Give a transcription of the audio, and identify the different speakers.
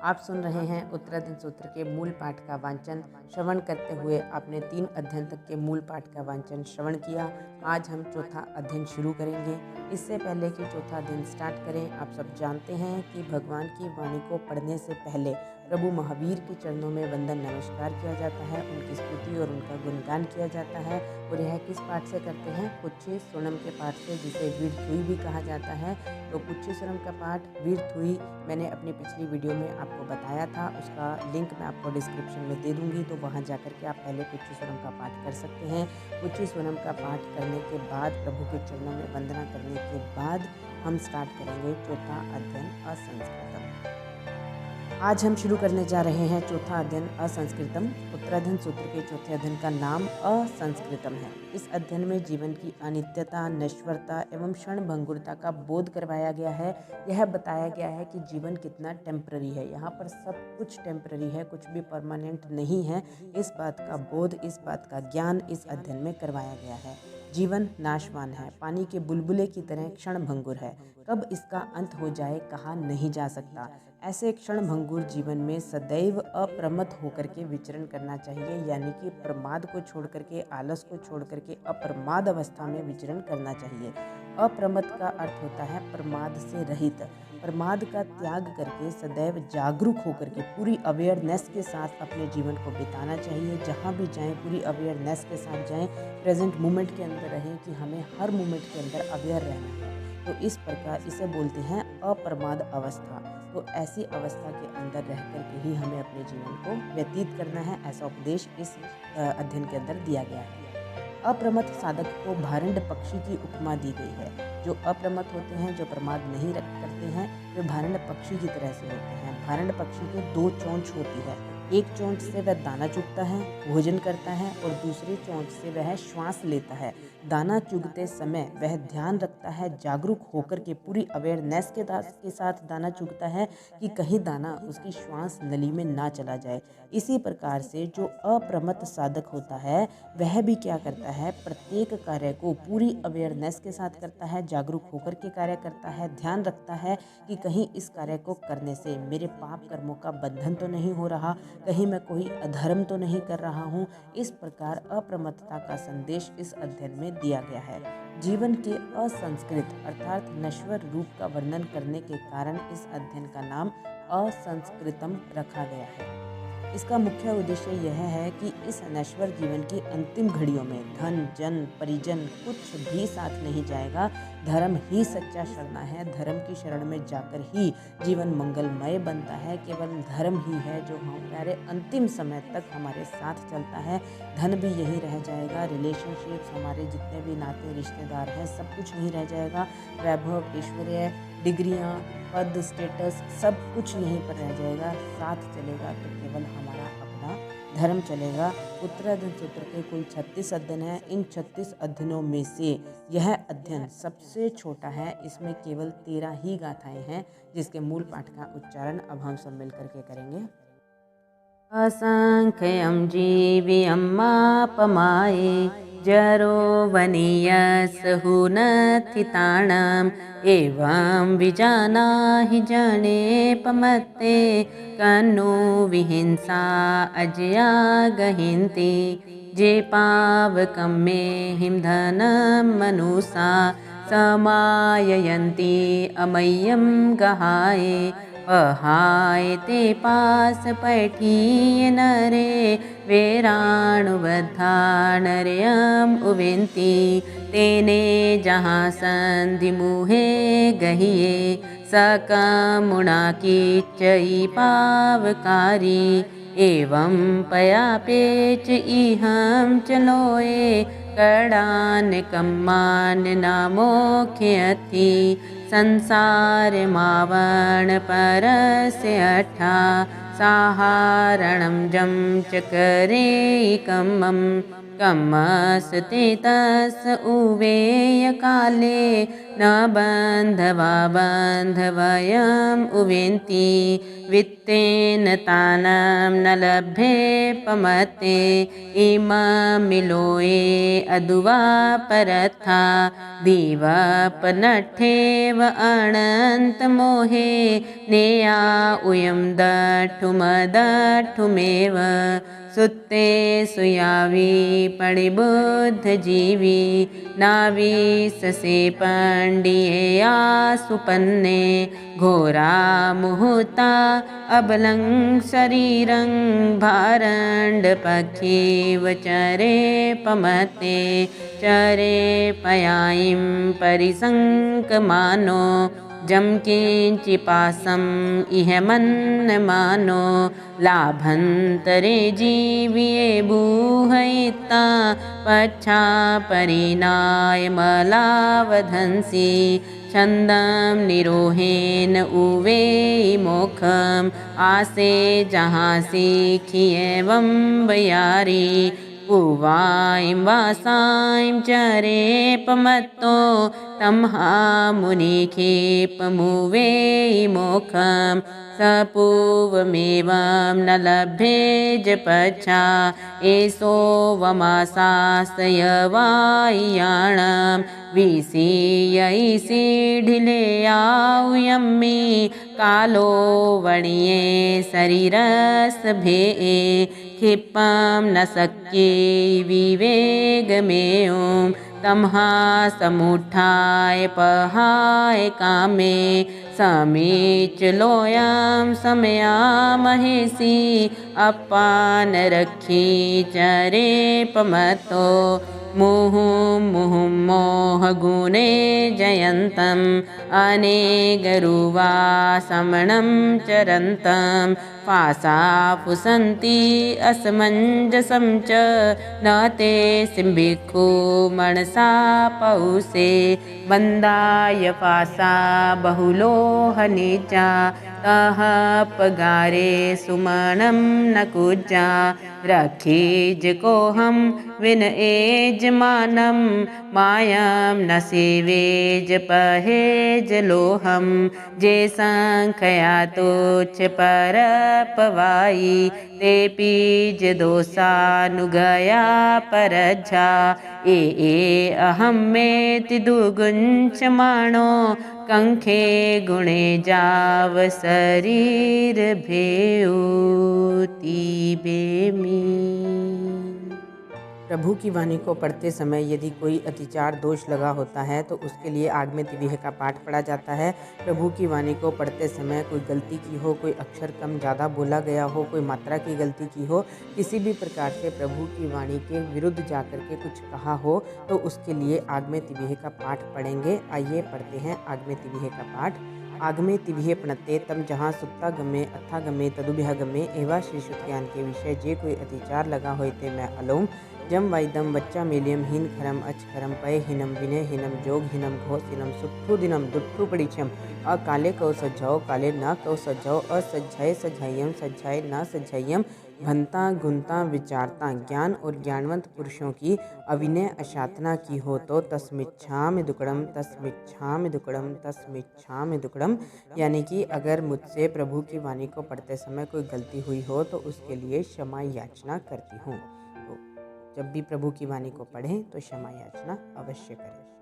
Speaker 1: आप सुन रहे हैं उत्तराधीन सूत्र के मूल पाठ का वांचन श्रवण करते हुए आपने 3 अध्ययन तक के मूल पाठ का वांचन श्रवण किया। आज हम चौथा अध्ययन शुरू करेंगे। इससे पहले कि चौथा अध्ययन स्टार्ट करें, आप सब जानते हैं कि भगवान की वाणी को पढ़ने से पहले प्रभु महावीर के चरणों में वंदन नमस्कार किया जाता है, उनकी स्तुति और उनका गुणगान किया जाता है। और यह किस पाठ से करते हैं? पुच्छी सोनम के पाठ से, जिसे वीरथुई भी कहा जाता है। तो पुच्छी सोनम का पाठ वीरथुई मैंने अपनी पिछली वीडियो में आपको बताया था, उसका लिंक मैं आपको डिस्क्रिप्शन में दे दूंगी, तो वहां जाकर के आप पहले पुच्छी सोनम का पाठ कर सकते हैं। पुच्छी सोनम का पाठ करने के बाद, प्रभु के चरणों में वंदना करने के बाद हम स्टार्ट करेंगे चौथा अध्ययन असंस्कृतम। आज हम शुरू करने जा रहे हैं चौथा अध्ययन असंस्कृतम। उत्तराधीन सूत्र के चौथे अध्ययन का नाम असंस्कृतम है। इस अध्ययन में जीवन की अनित्यता, नश्वरता एवं क्षणभंगुरता का बोध करवाया गया है। यह बताया गया है कि जीवन कितना टेम्पररी है। यहाँ पर सब कुछ टेम्पररी है, कुछ भी परमानेंट नहीं है। इस बात का बोध, इस बात का ज्ञान इस अध्ययन में करवाया गया है। जीवन नाशवान है, पानी के बुलबुले की तरह क्षणभंगुर है। कब इसका अंत हो जाए कहा नहीं जा सकता। ऐसे क्षणभंगुर जीवन में सदैव अप्रमत्त होकर के विचरण करना चाहिए, यानी कि प्रमाद को छोड़ करके, आलस को छोड़ करके अप्रमाद अवस्था में विचरण करना चाहिए। अप्रमत्त का अर्थ होता है प्रमाद से रहित। प्रमाद का त्याग करके सदैव जागरूक होकर के पूरी अवेयरनेस के साथ अपने जीवन को बिताना चाहिए। जहाँ भी जाएं पूरी अवेयरनेस के साथ जाएं, प्रेजेंट मोमेंट के अंदर रहें कि हमें हर मोमेंट के अंदर अवेयर रहना है। तो इस प्रकार इसे बोलते हैं अप्रमाद अवस्था। तो ऐसी अवस्था के अंदर रह कर के ही हमें अपने जीवन को व्यतीत करना है, ऐसा उपदेश इस अध्ययन के अंदर दिया गया है। अप्रमत्त साधक को भारंड पक्षी की उपमा दी गई है। जो अप्रमत्त होते हैं, जो प्रमाद नहीं करते हैं, वे भारंड पक्षी की तरह से होते हैं। भारंड पक्षी के 2 चोंच होती है। एक चोंच से वह दाना चुगता है, भोजन करता है, और दूसरी चोंच से वह श्वास लेता है। दाना चुगते समय वह ध्यान रखता है, जागरूक होकर के पूरी अवेयरनेस के साथ दाना चुगता है कि कहीं दाना उसकी श्वास नली में ना चला जाए। इसी प्रकार से जो अप्रमत्त साधक होता है, वह भी क्या करता है, प्रत्येक कार्य को पूरी अवेयरनेस के साथ करता है, जागरूक होकर के कार्य करता है, ध्यान रखता है कि कहीं इस कार्य को करने से मेरे पाप कर्मों का बंधन तो नहीं हो रहा, कहीं मैं कोई अधर्म तो नहीं कर रहा हूँ। इस प्रकार अप्रमत्तता का संदेश इस अध्ययन में दिया गया है। जीवन के असंस्कृत अर्थात नश्वर रूप का वर्णन करने के कारण इस अध्ययन का नाम असंस्कृतम रखा गया है। इसका मुख्य उद्देश्य यह है कि इस नश्वर जीवन की अंतिम घड़ियों में धन, जन, परिजन कुछ भी साथ नहीं जाएगा। धर्म ही सच्चा शरणा है। धर्म की शरण में जाकर ही जीवन मंगलमय बनता है। केवल धर्म ही है जो हमारे अंतिम समय तक हमारे साथ चलता है। धन भी यहीं रह जाएगा, रिलेशनशिप्स, हमारे जितने भी नाते रिश्तेदार हैं, सब कुछ यहीं रह जाएगा। वैभव, ऐश्वर्य, डिग्रियाँ, पद, स्टेटस, सब कुछ यहीं पर रह जाएगा। साथ चलेगा तो केवल हमारा अपना धर्म चलेगा। उत्तराधीन सूत्र के कुल 36 अध्ययन हैं। इन 36 अध्ययनों में से यह अध्ययन सबसे छोटा है। इसमें केवल 13 ही गाथाएं हैं, जिसके मूल पाठ का उच्चारण अब हम सब मिल करके करेंगे। असंख्यं जीवियं मापमाये जरो वनीयसहुनथिताणाम् एवं विजानाहि जनेपमत्ते कन्नु विहिंसा अजया गहिन्ति जे पावकं मे हिमधनं मनुषा समाययन्ति अमय्यं गहाये अहाय ते पास पैठीय नरे वेराणुबद्धा नरयम उविन्ति तेने जहाँ संधि मुहे गहिये सकमुणा कीचई पावकारी एवं पया पेच इहम चलोए कड़ान कम्मान नामोख्यथि संसार मावण परस्य अट्ठा साहारणं जं चकरे कम्मं कम्मस्ते तस् उवेय काले न बन्धवा बन्धवयम् उवेन्ति वित्तेन तानं न लभ्ये पमते इममिलोये अदुवा परथा दीवपनठेव अनन्तमोहे नेया उयं दठुमदठुमेव सुत्ते सुयावी पणिबुद्धजीवी नावीससे पण्डियेया सुपन्ने घोरा मुहूर्ता अबलं शरीरं भारण्डपक्षीव चरे पमते चरे पयायिं परिसङ्कमानो जं किञ्चिपासम् इह मन्यमानो लाभन्तरे जीविये बूहयिता पच्छा परिणायमलावधंसि छन्दं निरोहेन उवे मोखम् आसे जहाँ सीखिएवं बयारी उवाइं वासाइं चरे पमत्तो तम्हा मुनिखेपमुवे मोखं सपूवमेवं न लभ्ये जपच्छा एषो वमासास्तयवायाणं विसीयैसीढिलेयाउयम्मि कालो वणिये शरीरसभे क्षिपं न शक्ये विवेगमेवं तम्हा समुत्थाय पहाय कामे समीचलोयां समया महेशी अपान रक्षी चरे पमतो मुहुं मोहगुणे जयन्तम् अनेगरुवा समणं चरन्तं फासाफुसन्ति असमञ्जसं च न ते सिंभिक्खु मनसा पौसे बन्दाय फासा बहुलोहनीचा तह पगारे सुमनं न कुजा रखीज कोहम विन एजमानं मायं न सेवेज पहेज लोहम जे संख्या तुच्छ पर पवाई ते पीज दोषानुगया परझा ए अहम मेति दुगुंच माणो कंखे गुणे जाव शरीर भेऊती बेमी। प्रभु की वाणी को पढ़ते समय यदि कोई अतिचार दोष लगा होता है तो उसके लिए आग में तिविह का पाठ पढ़ा जाता है। प्रभु की वाणी को पढ़ते समय कोई गलती की हो, कोई अक्षर कम ज़्यादा बोला गया हो, कोई मात्रा की गलती की हो, किसी भी प्रकार से प्रभु की वाणी के विरुद्ध जाकर के कुछ कहा हो तो उसके लिए आग में तिविह का पाठ पढ़ेंगे। आइए पढ़ते हैं आग में तिविह का पाठ। आगमे तिविहे प्रणते तम जहाँ सुत्ता गमे अथा गमे तदुभ्य गमे एवा श्री शुद्धज्ञान के विषय जे कोई अतिचार लगा होते ते मैं अलोम जम वाइदम बच्चा मेलियम हीन खरम अचखरम पय हिनम विनय हिनम जोग हिनम घोष हिनम सुट्ठु दिनम दुट्ठु पड़ीछम अकाले कौ सज्जाओ काले न कौ सज्जाओ असज्जाए सज्जायम सज्जाए न सज्जायम भनता गुनता विचारता ज्ञान और ज्ञानवंत पुरुषों की अविनय अशातना की हो तो तस्मिच्छामि दुक्कडम तस्मिच्छामि दुक्कडम तस्मिच्छामि दुक्कडम। यानी कि अगर मुझसे प्रभु की वाणी को पढ़ते समय कोई गलती हुई हो तो उसके लिए क्षमा याचना करती हूँ। तो जब भी प्रभु की वाणी को पढ़ें तो क्षमा याचना अवश्य करें।